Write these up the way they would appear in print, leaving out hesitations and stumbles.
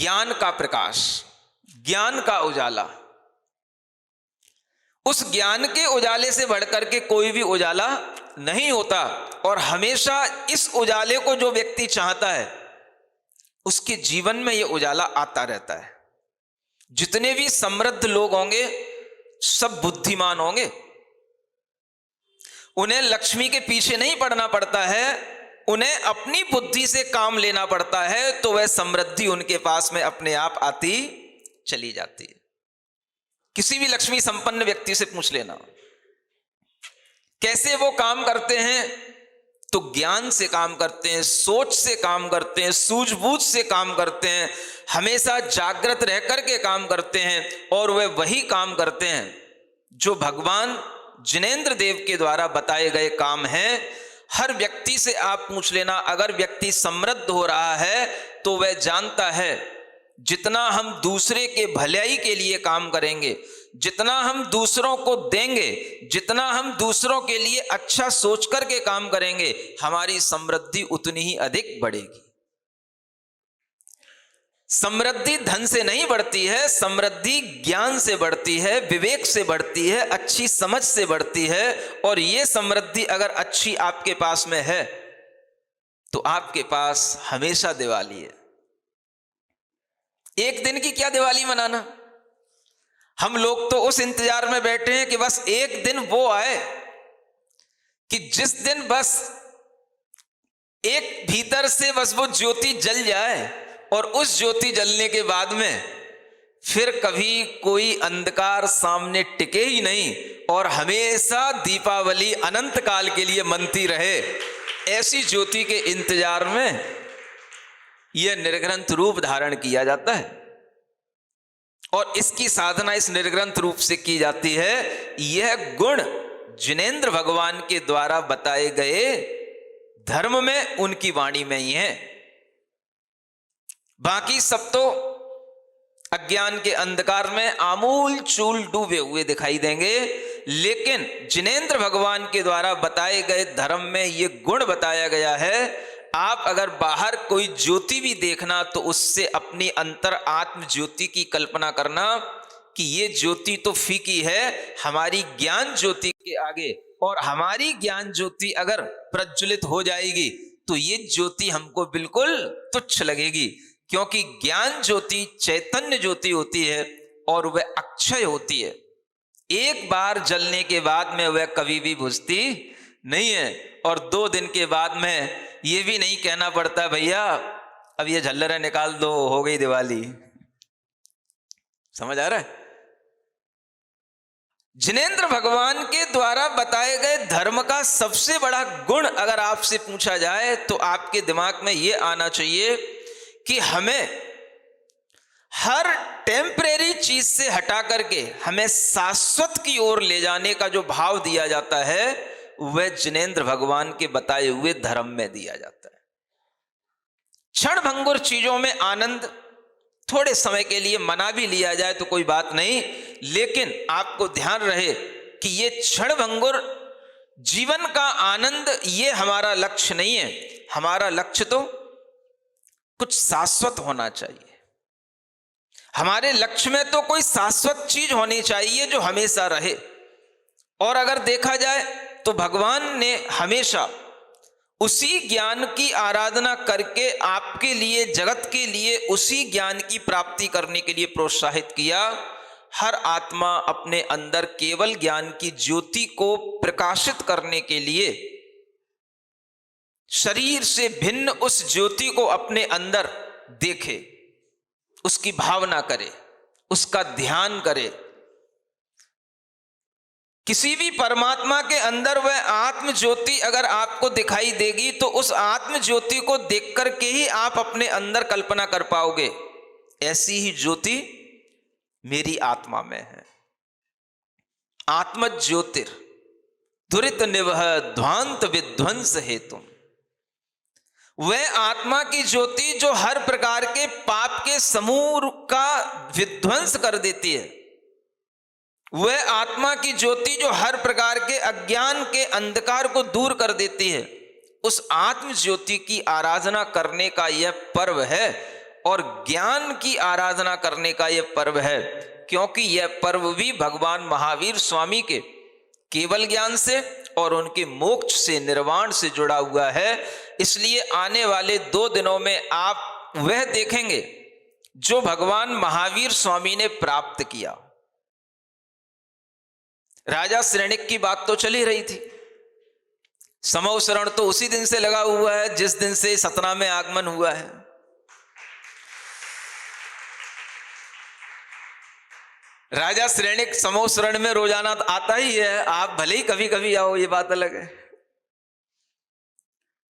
ज्ञान का प्रकाश, ज्ञान का उजाला। उस ज्ञान के उजाले से बढ़कर के कोई भी उजाला नहीं होता। और हमेशा इस उजाले को जो व्यक्ति चाहता है उसके जीवन में यह उजाला आता रहता है। जितने भी समृद्ध लोग होंगे सब बुद्धिमान होंगे, उन्हें लक्ष्मी के पीछे नहीं पड़ना पड़ता है, उन्हें अपनी बुद्धि से काम लेना पड़ता है, तो वह समृद्धि उनके पास में अपने आप आती चली जाती है। किसी भी लक्ष्मी संपन्न व्यक्ति से पूछ लेना कैसे वो काम करते हैं, तो ज्ञान से काम करते हैं, सोच से काम करते हैं, सूझबूझ से काम करते हैं, हमेशा जागृत रह करके काम करते हैं। और वे वही काम करते हैं जो भगवान जिनेंद्र देव के द्वारा बताए गए काम हैं। हर व्यक्ति से आप पूछ लेना, अगर व्यक्ति समृद्ध हो रहा है तो वह जानता है जितना हम दूसरे के भलाई के लिए काम करेंगे, जितना हम दूसरों को देंगे, जितना हम दूसरों के लिए अच्छा सोच करके काम करेंगे, हमारी समृद्धि उतनी ही अधिक बढ़ेगी। समृद्धि धन से नहीं बढ़ती है, समृद्धि ज्ञान से बढ़ती है, विवेक से बढ़ती है, अच्छी समझ से बढ़ती है। और यह समृद्धि अगर अच्छी आपके पास में है तो आपके पास हमेशा दिवाली है। एक दिन की क्या दिवाली मनाना, हम लोग तो उस इंतजार में बैठे हैं कि बस एक दिन वो आए कि जिस दिन बस एक भीतर से बस वो ज्योति जल जाए और उस ज्योति जलने के बाद में फिर कभी कोई अंधकार सामने टिके ही नहीं और हमेशा दीपावली अनंत काल के लिए मनती रहे। ऐसी ज्योति के इंतजार में यह निर्ग्रंथ रूप धारण किया जाता है और इसकी साधना इस निर्ग्रंथ रूप से की जाती है। यह गुण जिनेंद्र भगवान के द्वारा बताए गए धर्म में, उनकी वाणी में ही है। बाकी सब तो अज्ञान के अंधकार में आमूल चूल डूबे हुए दिखाई देंगे, लेकिन जिनेंद्र भगवान के द्वारा बताए गए धर्म में यह गुण बताया गया है। आप अगर बाहर कोई ज्योति भी देखना तो उससे अपनी अंतर आत्म ज्योति की कल्पना करना कि ये ज्योति तो फीकी है हमारी ज्ञान ज्योति के आगे, और हमारी ज्ञान ज्योति अगर प्रज्वलित हो जाएगी तो ये ज्योति हमको बिल्कुल तुच्छ लगेगी, क्योंकि ज्ञान ज्योति चैतन्य ज्योति होती है और वह अक्षय होती है। एक बार जलने के बाद में वह कभी भी बुझती नहीं है। और 2 दिन के बाद में ये भी नहीं कहना पड़ता भैया अब ये झल्लरें निकाल दो, हो गई दिवाली। समझ आ रहा है? जिनेंद्र भगवान के द्वारा बताए गए धर्म का सबसे बड़ा गुण अगर आपसे पूछा जाए तो आपके दिमाग में यह आना चाहिए कि हमें हर टेम्परेरी चीज से हटा करके हमें शाश्वत की ओर ले जाने का जो भाव दिया जाता है वह जिनेंद्र भगवान के बताए हुए धर्म में दिया जाता है। क्षण भंगुर चीजों में आनंद थोड़े समय के लिए मना भी लिया जाए तो कोई बात नहीं, लेकिन आपको ध्यान रहे कि ये क्षण भंगुर जीवन का आनंद ये हमारा लक्ष्य नहीं है। हमारा लक्ष्य तो कुछ शाश्वत होना चाहिए। हमारे लक्ष्य में तो कोई शाश्वत चीज होनी चाहिए जो हमेशा रहे। और अगर देखा जाए तो भगवान ने हमेशा उसी ज्ञान की आराधना करके आपके लिए, जगत के लिए उसी ज्ञान की प्राप्ति करने के लिए प्रोत्साहित किया। हर आत्मा अपने अंदर केवल ज्ञान की ज्योति को प्रकाशित करने के लिए शरीर से भिन्न उस ज्योति को अपने अंदर देखे, उसकी भावना करे, उसका ध्यान करे। किसी भी परमात्मा के अंदर वह आत्म ज्योति अगर आपको दिखाई देगी तो उस आत्म ज्योति को देख करके ही आप अपने अंदर कल्पना कर पाओगे, ऐसी ही ज्योति मेरी आत्मा में है। आत्म ज्योतिर दुरित निवह ध्वांत विध्वंस हेतु, वह आत्मा की ज्योति जो हर प्रकार के पाप के समूह का विध्वंस कर देती है, वह आत्मा की ज्योति जो हर प्रकार के अज्ञान के अंधकार को दूर कर देती है, उस आत्म ज्योति की आराधना करने का यह पर्व है। और ज्ञान की आराधना करने का यह पर्व है, क्योंकि यह पर्व भी भगवान महावीर स्वामी के केवल ज्ञान से और उनके मोक्ष से, निर्वाण से जुड़ा हुआ है। इसलिए आने वाले 2 दिनों में आप वह देखेंगे जो भगवान महावीर स्वामी ने प्राप्त किया। राजा श्रेणिक की बात तो चली रही थी। समवसरण तो उसी दिन से लगा हुआ है जिस दिन से सतना में आगमन हुआ है। राजा श्रेणिक समवसरण में रोजाना आता ही है, आप भले ही कभी कभी आओ, ये बात अलग है।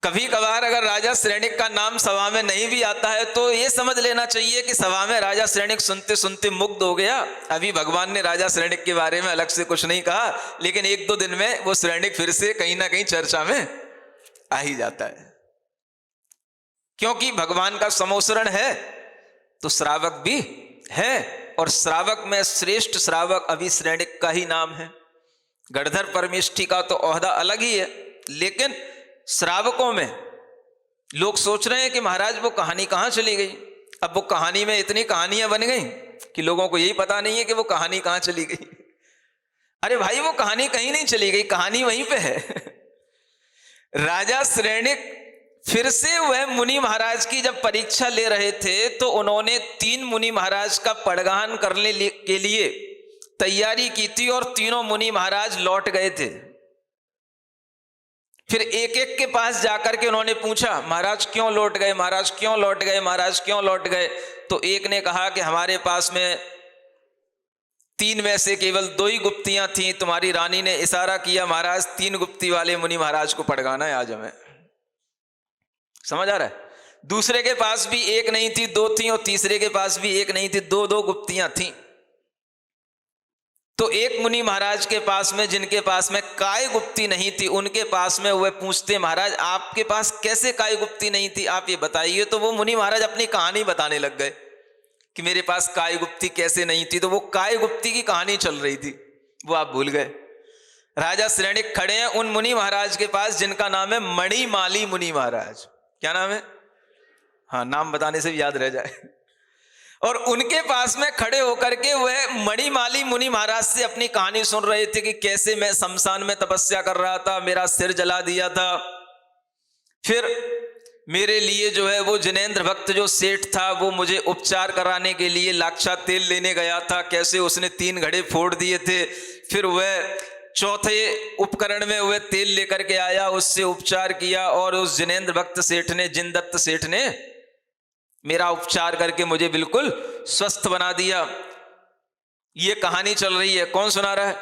कभी कभार अगर राजा श्रेणिक का नाम सभा में नहीं भी आता है तो ये समझ लेना चाहिए कि सभा में राजा श्रेणिक सुनते सुनते मुग्ध हो गया। अभी भगवान ने राजा श्रेणिक के बारे में अलग से कुछ नहीं कहा, लेकिन 1-2 दिन में वो श्रेणिक फिर से कहीं ना कहीं चर्चा में आ ही जाता है। क्योंकि भगवान का समवसरण है तो श्रावक भी है, और श्रावक में श्रेष्ठ श्रावक अभी श्रेणिक का ही नाम है। गणधर परमेष्ठी का तो ओहदा अलग ही है, लेकिन श्रावकों में लोग सोच रहे हैं कि महाराज वो कहानी कहां चली गई। अब वो कहानी में इतनी कहानियां बन गई कि लोगों को यही पता नहीं है कि वो कहानी कहां चली गई। अरे भाई, वो कहानी कहीं नहीं चली गई, कहानी वहीं पे है। राजा श्रेणिक फिर से वह मुनि महाराज की जब परीक्षा ले रहे थे तो उन्होंने 3 मुनि महाराज का पड़गान करने के लिए तैयारी की थी, और तीनों मुनि महाराज लौट गए थे। फिर एक एक के पास जाकर के उन्होंने पूछा, महाराज क्यों लौट गए, महाराज क्यों लौट गए, महाराज क्यों लौट गए। तो एक ने कहा कि हमारे पास में 3 में से केवल 2 ही गुप्तियां थीं, तुम्हारी रानी ने इशारा किया महाराज 3 गुप्ती वाले मुनि महाराज को पड़गाना है आज हमें। समझ आ रहा है? दूसरे के पास भी 1 नहीं थी, 2 थी, और तीसरे के पास भी 1 नहीं थी, 2-2 गुप्तियां थीं। तो एक मुनि महाराज के पास में, जिनके पास में काय गुप्ती नहीं थी, उनके पास में वह पूछते, महाराज आपके पास कैसे काय गुप्ती नहीं थी, आप ये बताइए। तो वो मुनि महाराज अपनी कहानी बताने लग गए कि मेरे पास काय गुप्ती कैसे नहीं थी। तो वो काय गुप्ती की कहानी चल रही थी, वो आप भूल गए। राजा श्रेणिक खड़े हैं उन मुनि महाराज के पास जिनका नाम है मणिमाली मुनि महाराज। क्या नाम है? हाँ, नाम बताने से भी याद रह जाए। और उनके पास में खड़े होकर के वह मणिमाली मुनि महाराज से अपनी कहानी सुन रहे थे कि कैसे मैं शमशान में तपस्या कर रहा था, मेरा सिर जला दिया था, फिर मेरे लिए जो है वो जिनेंद्र भक्त जो सेठ था वो मुझे उपचार कराने के लिए लाक्षा तेल लेने गया था, कैसे उसने 3 घड़े फोड़ दिए थे। फिर वह चौथे उपकरण में वह तेल लेकर के आया, उससे उपचार किया, और उस जिनेंद्र भक्त सेठ ने, जिनदत्त सेठ ने मेरा उपचार करके मुझे बिल्कुल स्वस्थ बना दिया। ये कहानी चल रही है। कौन सुना रहा है?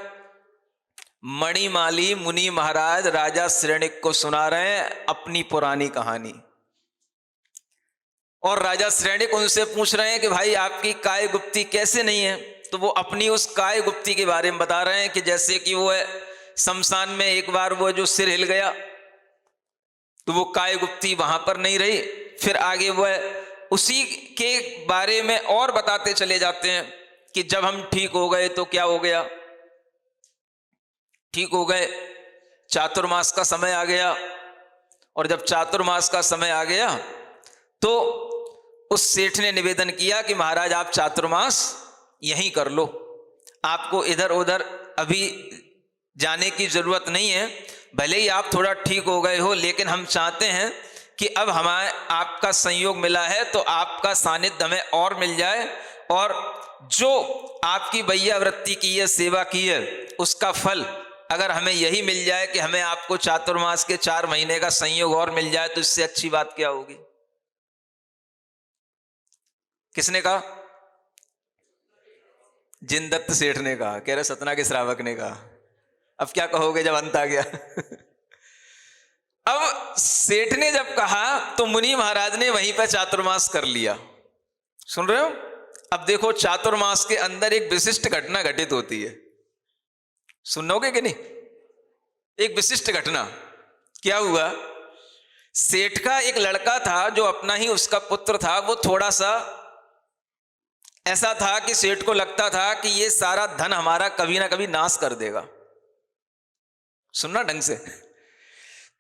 मणिमाली मुनि महाराज राजा श्रेणिक को सुना रहे हैं अपनी पुरानी कहानी। और राजा श्रेणिक उनसे पूछ रहे हैं कि भाई आपकी काय गुप्ती कैसे नहीं है। तो वो अपनी उस काय गुप्ती के बारे में बता रहे हैं कि जैसे कि वो शमशान में एक बार वो जो सिर हिल गया तो वो काय गुप्ती वहां पर नहीं रही। फिर आगे वह उसी के बारे में और बताते चले जाते हैं कि जब हम ठीक हो गए तो क्या हो गया। ठीक हो गए, चातुर्मास का समय आ गया, और जब चातुर्मास का समय आ गया तो उस सेठ ने निवेदन किया कि महाराज आप चातुर्मास यहीं कर लो, आपको इधर उधर अभी जाने की जरूरत नहीं है। भले ही आप थोड़ा ठीक हो गए हो, लेकिन हम चाहते हैं कि अब हमें आपका संयोग मिला है तो आपका सानिध्य हमें और मिल जाए, और जो आपकी बैया वृत्ति की है, सेवा की है, उसका फल अगर हमें यही मिल जाए कि हमें आपको चातुर्मास के 4 महीने का संयोग और मिल जाए तो इससे अच्छी बात क्या होगी। किसने कहा? जिनदत्त सेठ ने कहा। कह रहे सतना के श्रावक ने कहा। अब क्या कहोगे जब अंत आ गया। अब सेठ ने जब कहा तो मुनि महाराज ने वहीं पर चातुर्मास कर लिया। सुन रहे हो? अब देखो, चातुर्मास के अंदर एक विशिष्ट घटना घटित होती है, सुनोगे कि नहीं? एक विशिष्ट घटना क्या हुआ? सेठ का एक लड़का था जो अपना ही उसका पुत्र था। वो थोड़ा सा ऐसा था कि सेठ को लगता था कि ये सारा धन हमारा कभी ना कभी नाश कर देगा। सुनना ढंग से।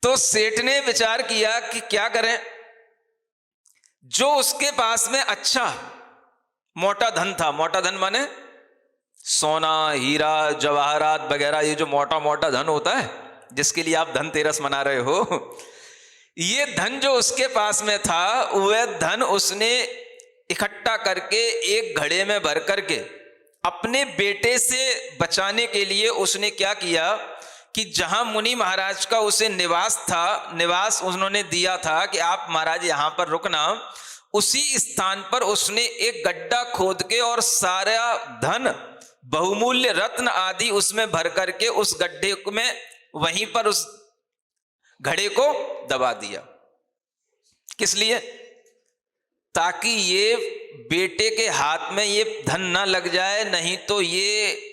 तो सेठ ने विचार किया कि क्या करें। जो उसके पास में अच्छा मोटा धन था, मोटा धन माने सोना, हीरा, जवाहरात वगैरह, ये जो मोटा मोटा धन होता है जिसके लिए आप धनतेरस मना रहे हो, ये धन जो उसके पास में था, वह धन उसने इकट्ठा करके एक घड़े में भर करके अपने बेटे से बचाने के लिए उसने क्या किया कि जहां मुनि महाराज का उसे निवास था, निवास उन्होंने दिया था कि आप महाराज यहां पर रुकना, उसी स्थान पर उसने एक गड्ढा खोद के और सारा धन, बहुमूल्य रत्न आदि उसमें भर करके उस गड्ढे में वहीं पर उस घड़े को दबा दिया। किस लिए? ताकि ये बेटे के हाथ में ये धन ना लग जाए, नहीं तो ये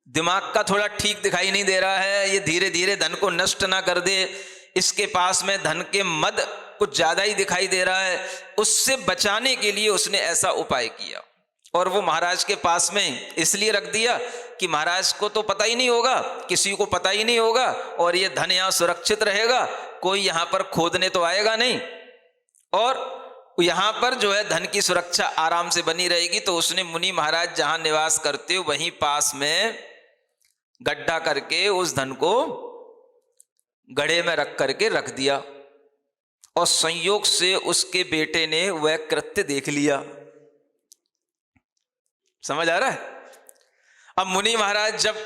दिमाग का थोड़ा ठीक दिखाई नहीं दे रहा है, ये धीरे धीरे धन को नष्ट ना कर दे, इसके पास में धन के मद कुछ ज्यादा ही दिखाई दे रहा है, उससे बचाने के लिए उसने ऐसा उपाय किया। और वो महाराज के पास में इसलिए रख दिया कि महाराज को तो पता ही नहीं होगा, किसी को पता ही नहीं होगा, और ये धन यहां सुरक्षित रहेगा, कोई यहां पर खोदने तो आएगा नहीं, और यहां पर जो है धन की सुरक्षा आराम से बनी रहेगी। तो उसने मुनि महाराज जहां निवास करते वहीं पास में गड्ढा करके उस धन को गड्ढे में रख करके रख दिया, और संयोग से उसके बेटे ने वह कृत्य देख लिया। समझ आ रहा है? अब मुनि महाराज जब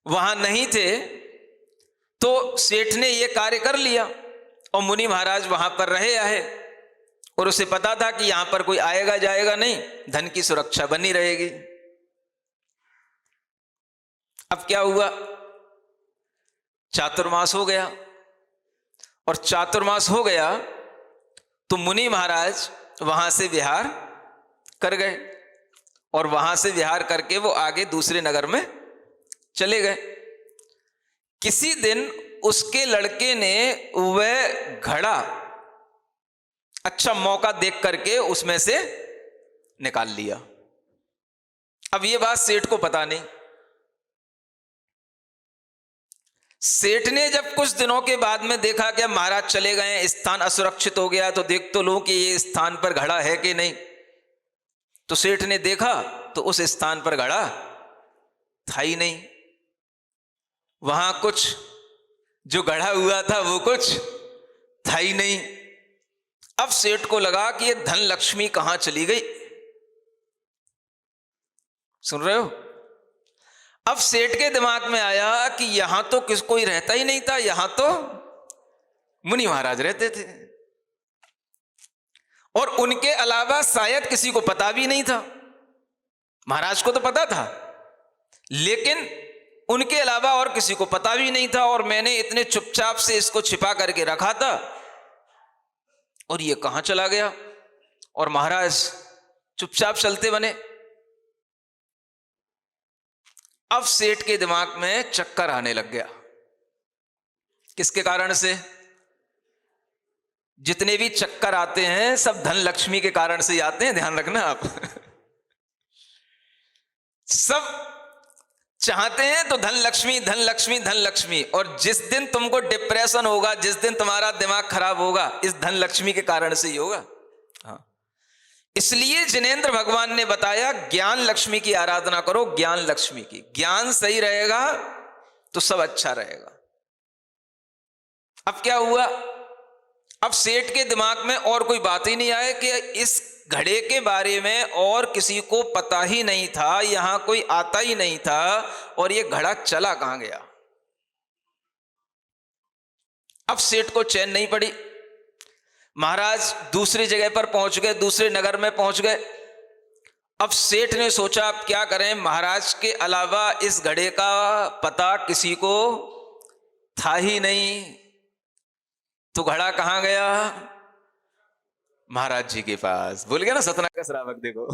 वहां नहीं थे तो सेठ ने यह कार्य कर लिया, और मुनि महाराज वहां पर रहे आए, और उसे पता था कि यहां पर कोई आएगा जाएगा नहीं, धन की सुरक्षा बनी रहेगी। अब क्या हुआ, चातुर्मास हो गया, और चातुर्मास हो गया तो मुनि महाराज वहां से विहार कर गए, और वहां से विहार करके वो आगे दूसरे नगर में चले गए। किसी दिन उसके लड़के ने वह घड़ा अच्छा मौका देख करके उसमें से निकाल लिया। अब ये बात सेठ को पता नहीं। सेठ ने जब कुछ दिनों के बाद में देखा कि महाराज चले गए, स्थान असुरक्षित हो गया, तो देख तो लो कि ये स्थान पर घड़ा है कि नहीं। तो सेठ ने देखा तो उस स्थान पर घड़ा था ही नहीं, वहां कुछ जो गढ़ा हुआ था वो कुछ था ही नहीं। अब सेठ को लगा कि ये धन लक्ष्मी कहां चली गई। सुन रहे हो? अब सेठ के दिमाग में आया कि यहां तो किस कोई रहता ही नहीं था, यहां तो मुनि महाराज रहते थे, और उनके अलावा शायद किसी को पता भी नहीं था। महाराज को तो पता था, लेकिन उनके अलावा और किसी को पता भी नहीं था, और मैंने इतने चुपचाप से इसको छिपा करके रखा था, और ये कहां चला गया। और महाराज चुपचाप चलते बने। अब सेठ के दिमाग में चक्कर आने लग गया। किसके कारण से? जितने भी चक्कर आते हैं सब धन लक्ष्मी के कारण से आते हैं, ध्यान रखना आप। सब चाहते हैं तो धन लक्ष्मी धन लक्ष्मी धन लक्ष्मी, और जिस दिन तुमको डिप्रेशन होगा, जिस दिन तुम्हारा दिमाग खराब होगा, इस धन लक्ष्मी के कारण से ही होगा। हाँ, इसलिए जिनेंद्र भगवान ने बताया ज्ञान लक्ष्मी की आराधना करो, ज्ञान लक्ष्मी की। ज्ञान सही रहेगा तो सब अच्छा रहेगा। अब क्या हुआ, अब सेठ के दिमाग में और कोई बात ही नहीं आए कि इस घड़े के बारे में और किसी को पता ही नहीं था, यहां कोई आता ही नहीं था, और ये घड़ा चला कहां गया। अब सेठ को चैन नहीं पड़ी। महाराज दूसरी जगह पर पहुंच गए, दूसरे नगर में पहुंच गए। अब सेठ ने सोचा अब क्या करें, महाराज के अलावा इस घड़े का पता किसी को था ही नहीं, तो घड़ा कहां गया? महाराज जी के पास। भूल गया ना सतना का श्रावक, देखो।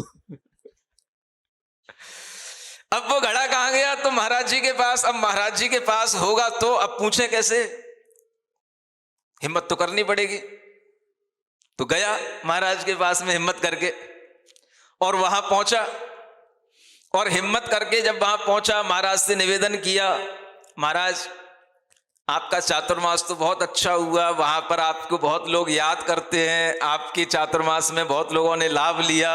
अब वो घड़ा कहां गया? तो महाराज जी के पास। अब महाराज जी के पास होगा तो अब पूछे कैसे, हिम्मत तो करनी पड़ेगी। तो गया महाराज के पास में हिम्मत करके, और वहां पहुंचा, और हिम्मत करके जब वहां पहुंचा महाराज से निवेदन किया, महाराज आपका चातुर्मास तो बहुत अच्छा हुआ, वहां पर आपको बहुत लोग याद करते हैं, आपके चातुर्मास में बहुत लोगों ने लाभ लिया।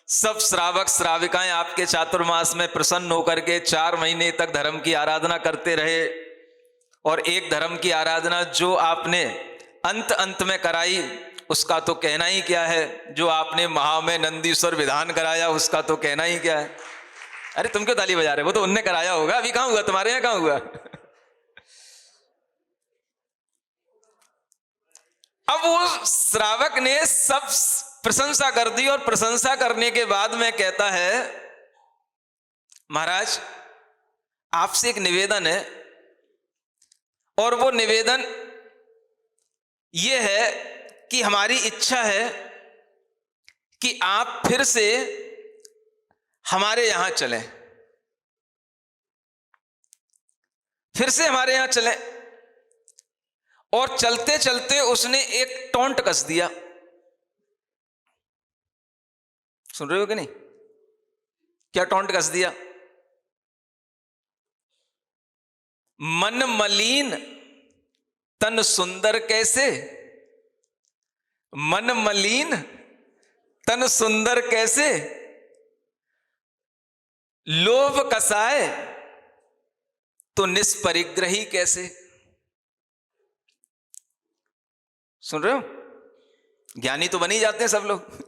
सब श्रावक श्राविकाएं आपके चातुर्मास में प्रसन्न होकर के 4 महीने तक धर्म की आराधना करते रहे। और एक धर्म की आराधना जो आपने अंत अंत में कराई, उसका तो कहना ही क्या है। जो आपने महा में नंदीश्वर विधान कराया, उसका तो कहना ही क्या है। अरे तुम क्यों ताली बजा रहे हो, वो तो उनने कराया होगा, अभी कहां हुआ, तुम्हारे यहां कहां हुआ। अब वो श्रावक ने सब प्रशंसा कर दी, और प्रशंसा करने के बाद में कहता है, महाराज आपसे एक निवेदन है, और वो निवेदन ये है कि हमारी इच्छा है कि आप फिर से हमारे यहां चलें, फिर से हमारे यहां चलें। और चलते चलते उसने एक टोंट कस दिया। सुन रहे हो कि नहीं, क्या टोंट कस दिया। मन मलिन तन सुंदर कैसे, मन मलिन तन सुंदर कैसे, लोभ कसाए तो निष्परिग्रही कैसे। सुन रहे हो, ज्ञानी तो बन ही जाते हैं सब लोग।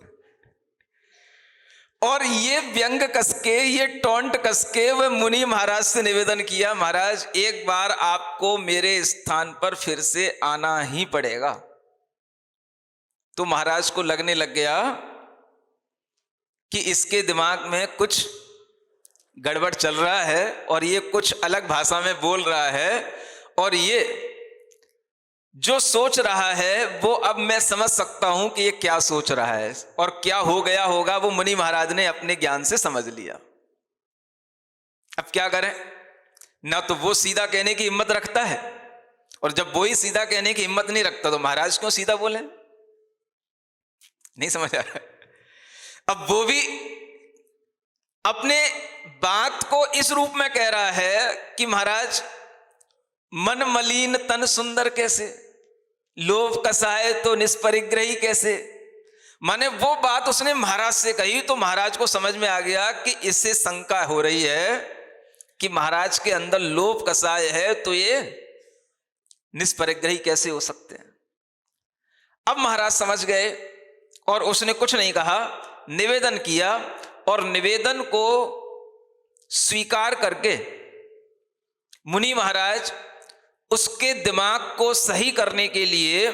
और ये व्यंग कसके, ये टोंट कसके वह मुनि महाराज से निवेदन किया, महाराज एक बार आपको मेरे स्थान पर फिर से आना ही पड़ेगा। तो महाराज को लगने लग गया कि इसके दिमाग में कुछ गड़बड़ चल रहा है, और ये कुछ अलग भाषा में बोल रहा है, और ये जो सोच रहा है वो अब मैं समझ सकता हूं कि ये क्या सोच रहा है, और क्या हो गया होगा वो मुनि महाराज ने अपने ज्ञान से समझ लिया। अब क्या करें, ना तो वो सीधा कहने की हिम्मत रखता है, और जब वो ही सीधा कहने की हिम्मत नहीं रखता तो महाराज क्यों सीधा बोले। नहीं समझ आ रहा। अब वो भी अपने बात को इस रूप में कह रहा है कि महाराज मन मलिन तन सुंदर कैसे, लोभ कसाए तो निष्परिग्रही कैसे। माने वो बात उसने महाराज से कही, तो महाराज को समझ में आ गया कि इससे शंका हो रही है कि महाराज के अंदर लोभ कसाए है, तो ये निष्परिग्रही कैसे हो सकते हैं। अब महाराज समझ गए, और उसने कुछ नहीं कहा, निवेदन किया, और निवेदन को स्वीकार करके मुनि महाराज उसके दिमाग को सही करने के लिए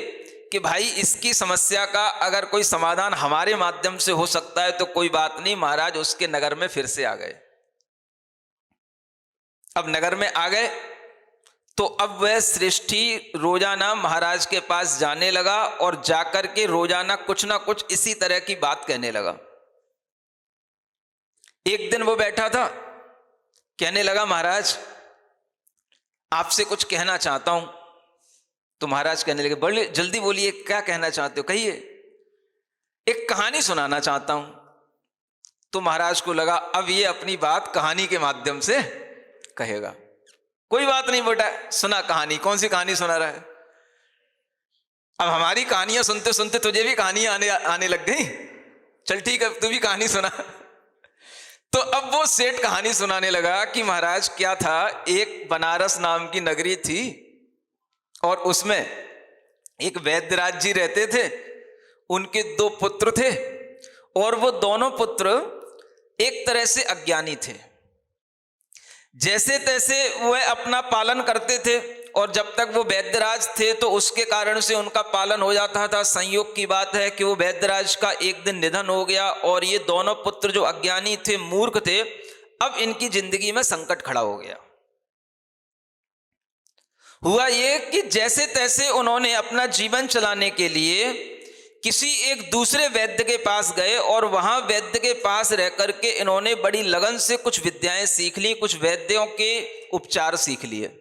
कि भाई इसकी समस्या का अगर कोई समाधान हमारे माध्यम से हो सकता है तो कोई बात नहीं, महाराज उसके नगर में फिर से आ गए। अब नगर में आ गए तो अब वह श्रेष्ठी रोजाना महाराज के पास जाने लगा, और जाकर के रोजाना कुछ ना कुछ इसी तरह की बात कहने लगा। एक दिन वो बैठा था, कहने लगा, महाराज आपसे कुछ कहना चाहता हूं। तो महाराज कहने लगे, बड़े जल्दी बोलिए, क्या कहना चाहते हो, कहिए। एक कहानी सुनाना चाहता हूं। तो महाराज को लगा अब ये अपनी बात कहानी के माध्यम से कहेगा। कोई बात नहीं बेटा, सुना कहानी, कौन सी कहानी सुना रहा है। अब हमारी कहानियां सुनते सुनते तुझे भी कहानी आने लग गई। चल ठीक है, तू भी कहानी सुना। तो अब वो सेठ कहानी सुनाने लगा कि महाराज क्या था, एक बनारस नाम की नगरी थी, और उसमें एक वैद्यराज जी रहते थे। उनके 2 पुत्र थे, और वो दोनों पुत्र एक तरह से अज्ञानी थे। जैसे तैसे वह अपना पालन करते थे, और जब तक वो वैद्यराज थे तो उसके कारण से उनका पालन हो जाता था। संयोग की बात है कि वो वैद्यराज का एक दिन निधन हो गया, और ये दोनों पुत्र जो अज्ञानी थे, मूर्ख थे, अब इनकी जिंदगी में संकट खड़ा हो गया। हुआ ये कि जैसे तैसे उन्होंने अपना जीवन चलाने के लिए किसी एक दूसरे वैद्य के पास गए, और वहां वैद्य के पास रह करके इन्होंने बड़ी लगन से कुछ विद्याएं सीख ली, कुछ वैद्यों के उपचार सीख लिए,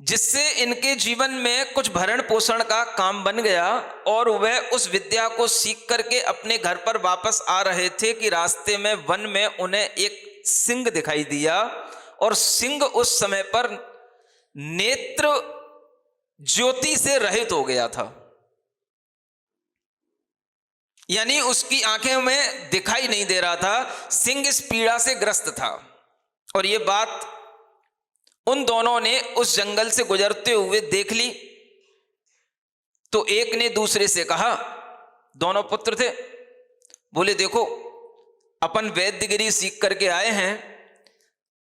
जिससे इनके जीवन में कुछ भरण पोषण का काम बन गया। और वह उस विद्या को सीख करके अपने घर पर वापस आ रहे थे कि रास्ते में वन में उन्हें एक सिंह दिखाई दिया, और सिंह उस समय पर नेत्र ज्योति से रहित हो गया था, यानी उसकी आंखें में दिखाई नहीं दे रहा था। सिंह इस पीड़ा से ग्रस्त था। और ये बात उन दोनों ने उस जंगल से गुजरते हुए देख ली। तो एक ने दूसरे से कहा, दोनों पुत्र थे, बोले देखो अपन वैद्यगिरी सीख करके आए हैं,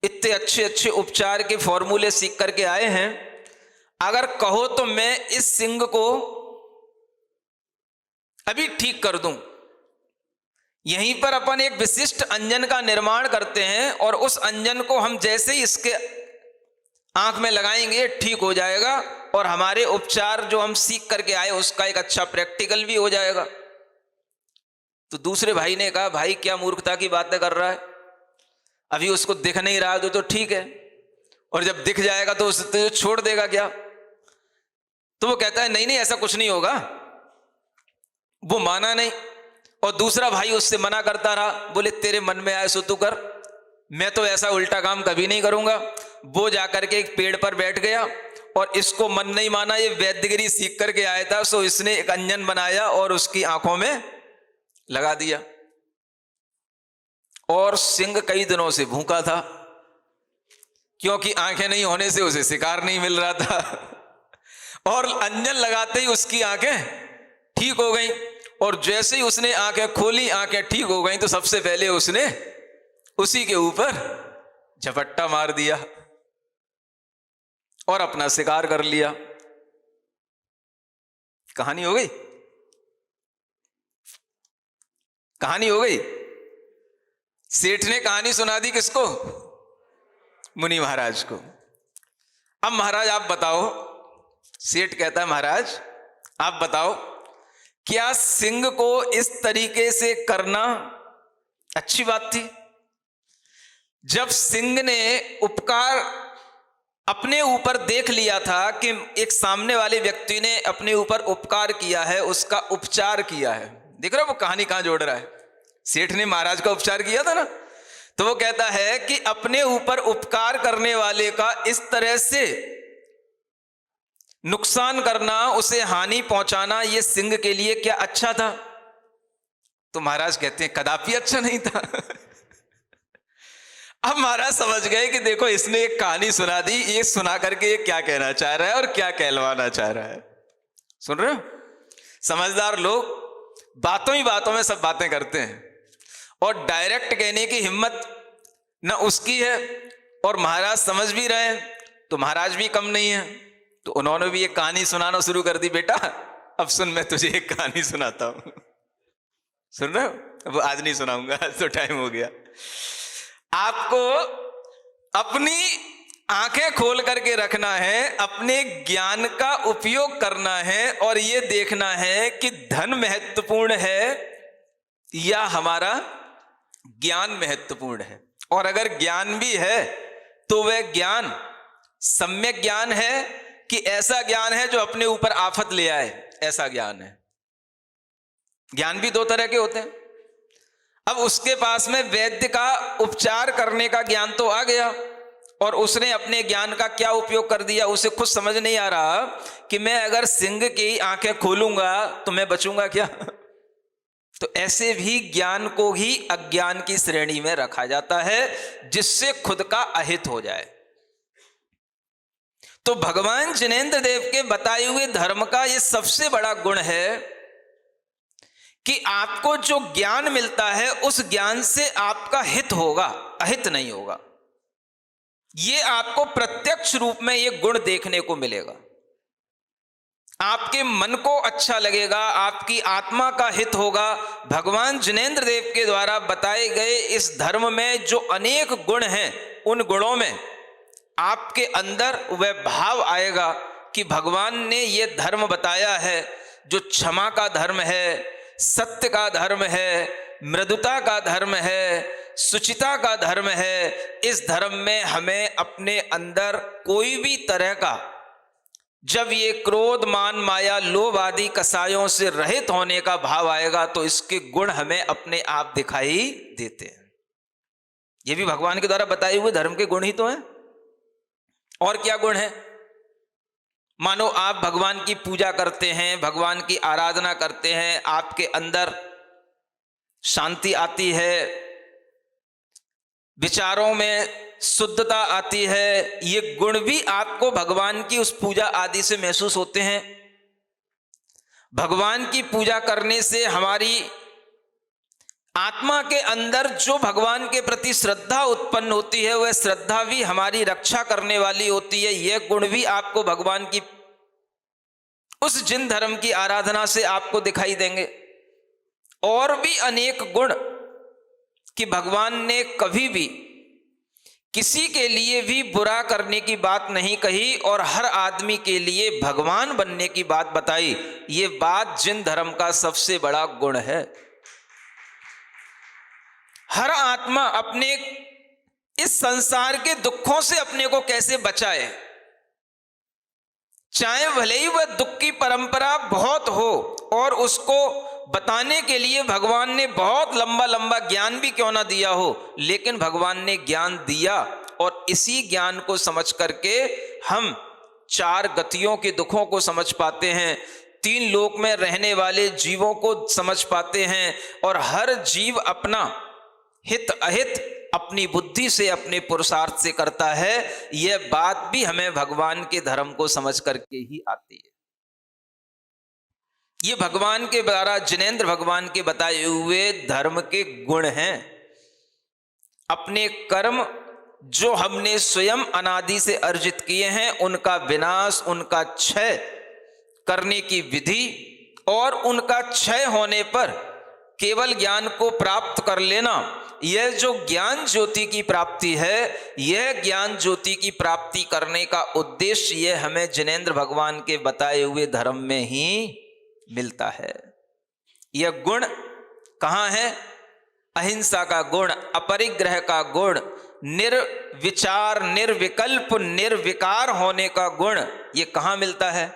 इतने अच्छे अच्छे उपचार के फॉर्मूले सीख करके आए हैं, अगर कहो तो मैं इस सिंह को अभी ठीक कर दूं। यहीं पर अपन एक विशिष्ट अंजन का निर्माण करते हैं और उस अंजन को हम जैसे ही इसके आंख में लगाएंगे ठीक हो जाएगा और हमारे उपचार जो हम सीख करके आए उसका एक अच्छा प्रैक्टिकल भी हो जाएगा। तो दूसरे भाई ने कहा, भाई क्या मूर्खता की बातें कर रहा है, अभी उसको दिख नहीं रहा तो ठीक है, और जब दिख जाएगा तो उसे तो छोड़ देगा क्या। तो वो कहता है नहीं नहीं ऐसा कुछ नहीं होगा। वो माना नहीं और दूसरा भाई उससे मना करता रहा, बोले तेरे मन में आए सो तू कर, मैं तो ऐसा उल्टा काम कभी नहीं करूंगा। वो जाकर के एक पेड़ पर बैठ गया और इसको मन नहीं माना, ये वैद्यगिरी सीख करके आया था, सो इसने एक अंजन बनाया और उसकी आंखों में लगा दिया। और सिंह कई दिनों से भूखा था, क्योंकि आंखें नहीं होने से उसे शिकार नहीं मिल रहा था, और अंजन लगाते ही उसकी आंखें ठीक हो गई। और जैसे ही उसने आंखें खोली, आंखें ठीक हो गई, तो सबसे पहले उसने उसी के ऊपर झपट्टा मार दिया और अपना शिकार कर लिया। कहानी हो गई, कहानी हो गई। सेठ ने कहानी सुना दी किसको? मुनि महाराज को। अब महाराज आप बताओ, सेठ कहता है महाराज आप बताओ, क्या सिंह को इस तरीके से करना अच्छी बात थी? जब सिंह ने उपकार अपने ऊपर देख लिया था कि एक सामने वाले व्यक्ति ने अपने ऊपर उपकार किया है, उसका उपचार किया है। देख रहे हो वो कहानी कहां जोड़ रहा है। सेठ ने महाराज का उपचार किया था ना, तो वो कहता है कि अपने ऊपर उपकार करने वाले का इस तरह से नुकसान करना, उसे हानि पहुंचाना, ये सिंह के लिए क्या अच्छा था? तो महाराज कहते हैं कदापि अच्छा नहीं था। अब महाराज समझ गए कि देखो इसने एक कहानी सुना दी, ये सुना करके ये क्या कहना चाह रहा है और क्या कहलवाना चाह रहा है। सुन रहे हो? समझदार लोग बातों ही बातों में सब बातें करते हैं और डायरेक्ट कहने की हिम्मत न उसकी है, और महाराज समझ भी रहे हैं तो महाराज भी कम नहीं है। तो उन्होंने भी एक कहानी सुनाना शुरू कर दी, बेटा अब सुन मैं तुझे एक कहानी सुनाता हूं। सुन रहे हो? अब आज नहीं सुनाऊंगा, आज तो टाइम हो गया। आपको अपनी आंखें खोल करके रखना है, अपने ज्ञान का उपयोग करना है और यह देखना है कि धन महत्वपूर्ण है या हमारा ज्ञान महत्वपूर्ण है। और अगर ज्ञान भी है तो वह ज्ञान सम्यक ज्ञान है कि ऐसा ज्ञान है जो अपने ऊपर आफत ले आए, ऐसा ज्ञान है। ज्ञान भी दो तरह के होते हैं। अब उसके पास में वैद्य का उपचार करने का ज्ञान तो आ गया और उसने अपने ज्ञान का क्या उपयोग कर दिया, उसे खुद समझ नहीं आ रहा कि मैं अगर सिंह की आंखें खोलूंगा तो मैं बचूंगा क्या। तो ऐसे भी ज्ञान को ही अज्ञान की श्रेणी में रखा जाता है, जिससे खुद का अहित हो जाए। तो भगवान जिनेंद्र देव के बताए हुए धर्म का यह सबसे बड़ा गुण है कि आपको जो ज्ञान मिलता है उस ज्ञान से आपका हित होगा, अहित नहीं होगा। यह आपको प्रत्यक्ष रूप में यह गुण देखने को मिलेगा। आपके मन को अच्छा लगेगा, आपकी आत्मा का हित होगा। भगवान जिनेंद्र देव के द्वारा बताए गए इस धर्म में जो अनेक गुण हैं, उन गुणों में आपके अंदर वह भाव आएगा कि भगवान ने यह धर्म बताया है जो क्षमा का धर्म है, सत्य का धर्म है, मृदुता का धर्म है, सुचिता का धर्म है। इस धर्म में हमें अपने अंदर कोई भी तरह का, जब ये क्रोध मान माया लोभ आदि कसायों से रहित होने का भाव आएगा तो इसके गुण हमें अपने आप दिखाई देते हैं। ये भी भगवान के द्वारा बताए हुए धर्म के गुण ही तो हैं। और क्या गुण है? मानो आप भगवान की पूजा करते हैं, भगवान की आराधना करते हैं, आपके अंदर शांति आती है, विचारों में शुद्धता आती है। ये गुण भी आपको भगवान की उस पूजा आदि से महसूस होते हैं। भगवान की पूजा करने से हमारी आत्मा के अंदर जो भगवान के प्रति श्रद्धा उत्पन्न होती है, वह श्रद्धा भी हमारी रक्षा करने वाली होती है। यह गुण भी आपको भगवान की उस जिन धर्म की आराधना से आपको दिखाई देंगे। और भी अनेक गुण कि भगवान ने कभी भी किसी के लिए भी बुरा करने की बात नहीं कही और हर आदमी के लिए भगवान बनने की बात बताई। ये बात जिन धर्म का सबसे बड़ा गुण है। हर आत्मा अपने इस संसार के दुखों से अपने को कैसे बचाए, चाहे भले ही वह दुख की परंपरा बहुत हो और उसको बताने के लिए भगवान ने बहुत लंबा लंबा ज्ञान भी क्यों ना दिया हो, लेकिन भगवान ने ज्ञान दिया और इसी ज्ञान को समझ करके हम चार गतियों के दुखों को समझ पाते हैं, तीन लोक में रहने वाले जीवों को समझ पाते हैं और हर जीव अपना हित अहित अपनी बुद्धि से, अपने पुरुषार्थ से करता है। यह बात भी हमें भगवान के धर्म को समझ करके ही आती है। ये भगवान के द्वारा, जिनेंद्र भगवान के बताए हुए धर्म के गुण हैं। अपने कर्म जो हमने स्वयं अनादि से अर्जित किए हैं, उनका विनाश, उनका क्षय करने की विधि और उनका क्षय होने पर केवल ज्ञान को प्राप्त कर लेना, यह जो ज्ञान ज्योति की प्राप्ति है, यह ज्ञान ज्योति की प्राप्ति करने का उद्देश्य यह हमें जिनेंद्र भगवान के बताए हुए धर्म में ही मिलता है। यह गुण कहाँ है? अहिंसा का गुण, अपरिग्रह का गुण, निर्विचार, निर्विकल्प, निर्विकार होने का गुण, ये कहाँ मिलता है?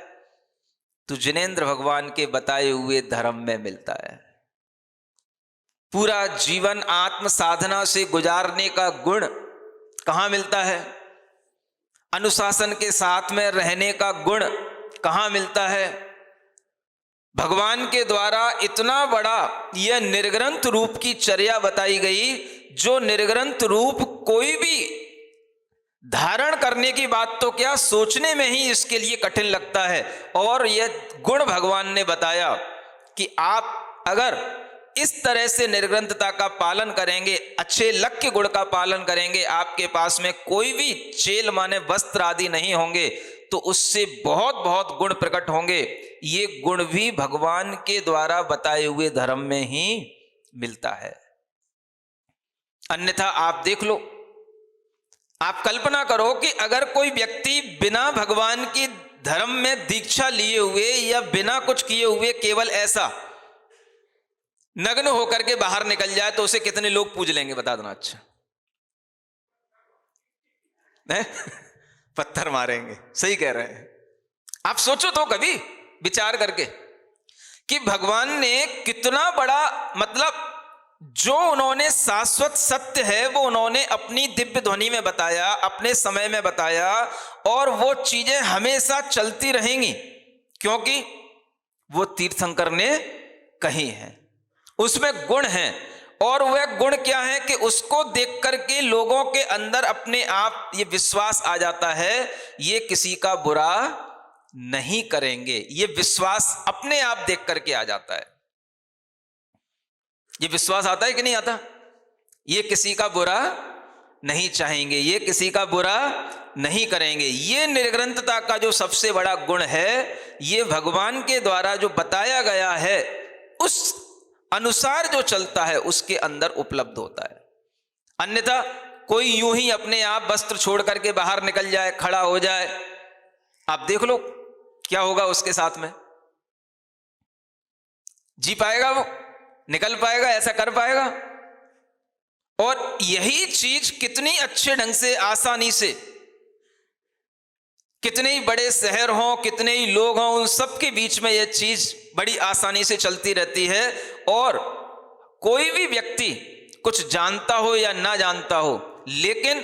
तो जिनेंद्र भगवान के बताए हुए धर्म में मिलता है। पूरा जीवन आत्म साधना से गुजारने का गुण कहाँ मिलता है? अनुशासन के साथ में रहने का गुण कहाँ मिलता है? भगवान के द्वारा इतना बड़ा यह निर्ग्रंथ रूप की चर्या बताई गई, जो निर्ग्रंथ रूप कोई भी धारण करने की बात तो क्या, सोचने में ही इसके लिए कठिन लगता है। और यह गुण भगवान ने बताया कि आप अगर इस तरह से निर्ग्रंथता का पालन करेंगे, अच्छे लक्ष्य गुण का पालन करेंगे, आपके पास में कोई भी चेल माने वस्त्र आदि नहीं होंगे, तो उससे बहुत बहुत गुण प्रकट होंगे। ये गुण भी भगवान के द्वारा बताए हुए धर्म में ही मिलता है। अन्यथा आप देख लो, आप कल्पना करो कि अगर कोई व्यक्ति बिना भगवान की धर्म में दीक्षा लिए हुए या बिना कुछ किए हुए केवल ऐसा नग्न होकर के बाहर निकल जाए, तो उसे कितने लोग पूज लेंगे बता देना। अच्छा नहीं? पत्थर मारेंगे। सही कह रहे हैं। आप सोचो तो कभी विचार करके कि भगवान ने कितना बड़ा, मतलब जो उन्होंने शाश्वत सत्य है वो उन्होंने अपनी दिव्य ध्वनि में बताया, अपने समय में बताया, और वो चीजें हमेशा चलती रहेंगी क्योंकि वो तीर्थंकर ने कही हैं, उसमें गुण हैं। और वह गुण क्या है कि उसको देख करके लोगों के अंदर अपने आप ये विश्वास आ जाता है, ये किसी का बुरा नहीं करेंगे। ये विश्वास अपने आप देख करके आ जाता है। ये विश्वास आता है कि नहीं आता? ये किसी का बुरा नहीं चाहेंगे, ये किसी का बुरा नहीं करेंगे। ये निर्ग्रंथता का जो सबसे बड़ा गुण है, ये भगवान के द्वारा जो बताया गया है उस अनुसार जो चलता है उसके अंदर उपलब्ध होता है। अन्यथा कोई यूं ही अपने आप वस्त्र छोड़ करके बाहर निकल जाए, खड़ा हो जाए, आप देख लो क्या होगा उसके साथ में। जी पाएगा वो? निकल पाएगा? ऐसा कर पाएगा? और यही चीज कितनी अच्छे ढंग से, आसानी से, कितने ही बड़े शहर हों, कितने ही लोग हों, उन सबके बीच में यह चीज बड़ी आसानी से चलती रहती है। और कोई भी व्यक्ति कुछ जानता हो या ना जानता हो, लेकिन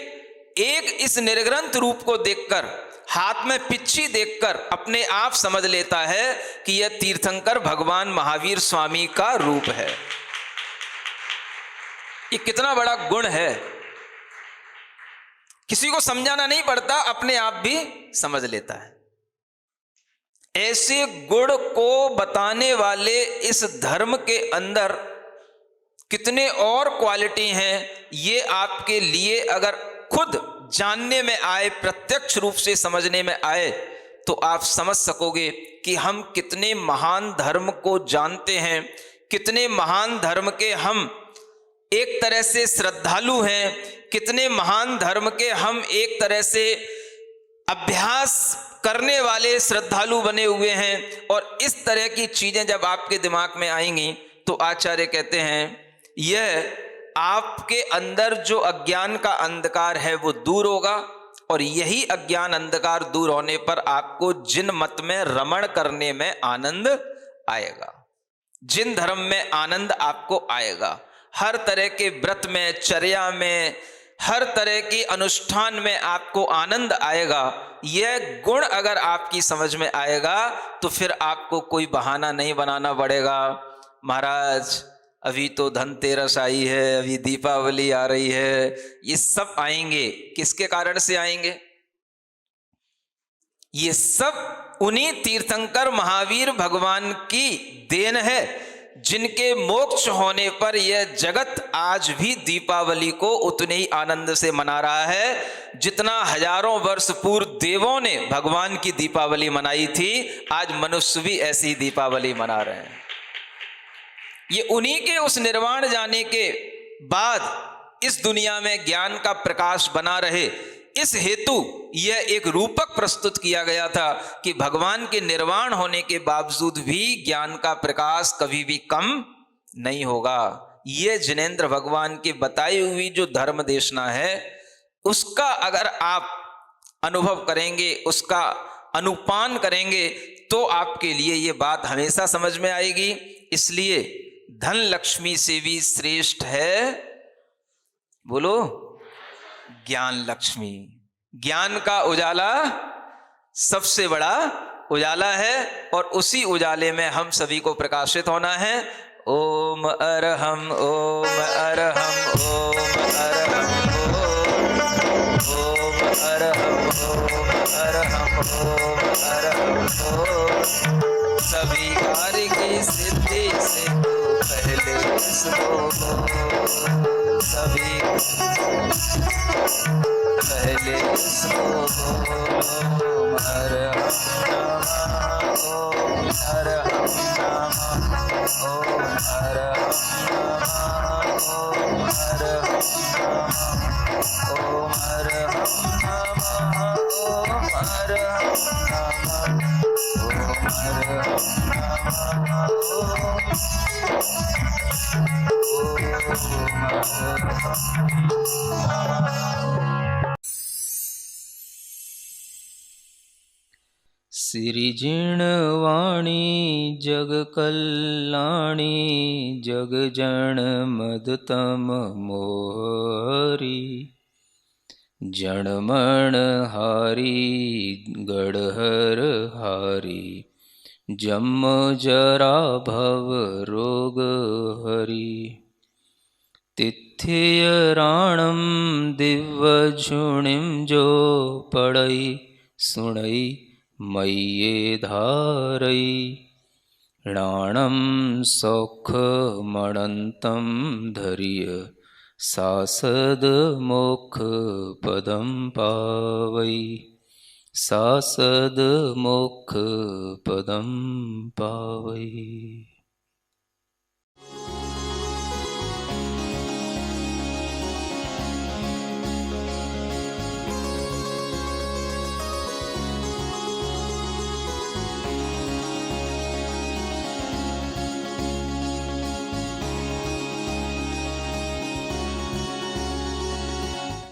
एक इस निर्ग्रंथ रूप को देखकर हाथ में पिच्छी देखकर अपने आप समझ लेता है कि यह तीर्थंकर भगवान महावीर स्वामी का रूप है। ये कितना बड़ा गुण है, किसी को समझाना नहीं पड़ता, अपने आप भी समझ लेता है। ऐसे गुण को बताने वाले इस धर्म के अंदर कितने और क्वालिटी हैं, ये आपके लिए अगर खुद जानने में आए, प्रत्यक्ष रूप से समझने में आए, तो आप समझ सकोगे कि हम कितने महान धर्म को जानते हैं, कितने महान धर्म के हम एक तरह से श्रद्धालु हैं, कितने महान धर्म के हम एक तरह से अभ्यास करने वाले श्रद्धालु बने हुए हैं। और इस तरह की चीजें जब आपके दिमाग में आएंगी तो आचार्य कहते हैं यह आपके अंदर जो अज्ञान का अंधकार है वो दूर होगा, और यही अज्ञान अंधकार दूर होने पर आपको जिन मत में रमण करने में आनंद आएगा, जिन धर्म में आनंद आपको आएगा, हर तरह के व्रत में, चर्या में, हर तरह के अनुष्ठान में आपको आनंद आएगा। यह गुण अगर आपकी समझ में आएगा तो फिर आपको कोई बहाना नहीं बनाना पड़ेगा। महाराज अभी तो धनतेरस आई है, अभी दीपावली आ रही है, ये सब आएंगे, किसके कारण से आएंगे? ये सब उन्हीं तीर्थंकर महावीर भगवान की देन है, जिनके मोक्ष होने पर यह जगत आज भी दीपावली को उतने ही आनंद से मना रहा है जितना हजारों वर्ष पूर्व देवों ने भगवान की दीपावली मनाई थी। आज मनुष्य भी ऐसी दीपावली मना रहे हैं। ये उन्हीं के उस निर्वाण जाने के बाद इस दुनिया में ज्ञान का प्रकाश बना रहे, इस हेतु यह एक रूपक प्रस्तुत किया गया था कि भगवान के निर्वाण होने के बावजूद भी ज्ञान का प्रकाश कभी भी कम नहीं होगा। यह जिनेंद्र भगवान की बताई हुई जो धर्म देशना है, उसका अगर आप अनुभव करेंगे, उसका अनुपान करेंगे, तो आपके लिए ये बात हमेशा समझ में आएगी। इसलिए धन लक्ष्मी से भी श्रेष्ठ है, बोलो, ज्ञान लक्ष्मी। ज्ञान का उजाला सबसे बड़ा उजाला है, और उसी उजाले में हम सभी को प्रकाशित होना है। ओम अरहम, ओम अरहम, ओम अरहम, ओम अरहम, ओम अरहम, ओम अरहम, ओम। सभी कार्य की सिद्धि से पहले इसको सभी पहले इसको ओम अरहम नमः, ओम अरहम नमः, ओम अरहम नमः, ओम अरहम नमः, ओम अरहम नमः, ओम अरहम नमः, ओम अरहम सिरिजिणवाणी जग कल्याणी जग जन मदतम मोहरी जनमण हारी गढ़हर हारी जम जरा भव रोग हरि तिथ्य राणम दिव्य झुणिम जो पढ़ई सुणई मय्ये धारई राणम सौख मणंतम धर्य सासद मोक्ष पदम पावई सासद मोक्ष पदम पावई।